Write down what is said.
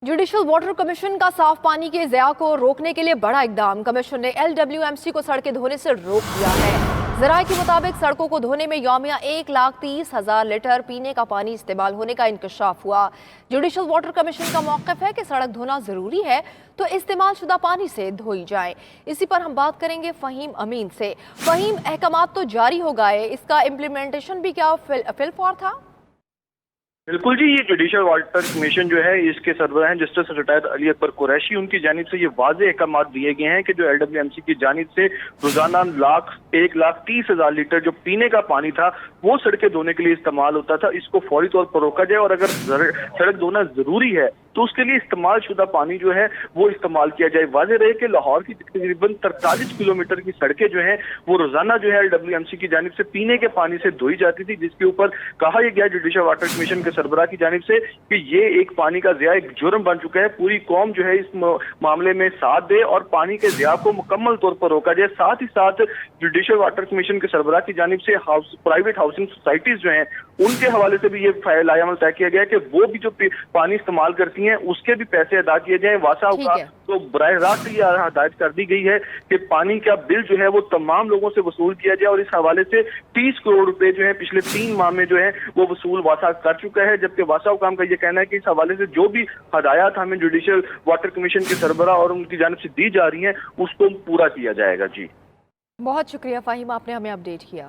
Judicial water commission का साफ पानी के ज़िया को रोकने के लिए बड़ा इकदाम। कमीशन ने LWMC को सड़कें धोने से रोक दिया है। ज़राए के मुताबिक सड़कों को धोने में यौमिया 1,30,000 लीटर पीने का पानी इस्तेमाल होने का इंकशाफ हुआ। जुडिशल वाटर कमीशन का मौक़िफ़ है कि सड़क धोना ज़रूरी है तो इस्तेमाल शुदा पानी से धोई जाए। इसी पर हम बात करेंगे फ़हीम अमीन से। फ़हीम, अहकामात तो जारी हो गए, इसका इम्प्लीमेंटेशन भी क्या फिलफौर था? बिल्कुल जी, ये जुडिशल वाटर कमीशन जो है इसके सरबराह हैं जस्टिस रिटायर्ड अली अकबर कुरैशी। उनकी जानिब से ये वाज़ेह अहकामात दिए गए हैं कि जो LWMC की जानिब से रोजाना 1,30,000 लीटर जो पीने का पानी था वो सड़कें धोने के लिए इस्तेमाल होता था, इसको फौरी तौर पर रोका जाए और अगर सड़क धोना जरूरी है तो उसके लिए इस्तेमाल शुदा पानी जो है वो इस्तेमाल किया जाए। वाज़ेह रहे कि लाहौर की तकरीबन 43 किलोमीटर की सड़कें जो है वो रोजाना जो है LWMC की जानिब से पीने के पानी से धोई जाती थी, जिसके ऊपर कहा यह गया जुडिशल वाटर कमीशन के सरबराह की जानिब से कि ये एक पानी का ज़िया एक जुर्म बन चुका है। पूरी कौम जो है इस मामले में साथ दे और पानी के ज़िया को मुकम्मल तौर पर रोका जाए। साथ ही साथ जुडिशल वाटर कमीशन के सरबराह की जानिब से प्राइवेट हाउसिंग सोसाइटीज जो हैं उनके हवाले से भी ये लायामल तय किया गया कि वो भी जो पानी इस्तेमाल करती हैं उसके भी पैसे अदा किए जाएं। वासा का तो बराह रास्त ये हदायत कर दी गई है कि पानी का बिल जो है वो तमाम लोगों से वसूल किया जाए और इस हवाले से 30 करोड़ रुपए जो है पिछले 3 माह में जो है वो वसूल वासा कर चुका है। जबकि वासा हुकाम का ये कहना है कि इस हवाले से जो भी हदायत हमें जुडिशल वाटर कमीशन के सरबराह और उनकी जानिब से दी जा रही हैं उसको पूरा किया जाएगा। जी बहुत शुक्रिया फ़हीम, आपने हमें अपडेट किया।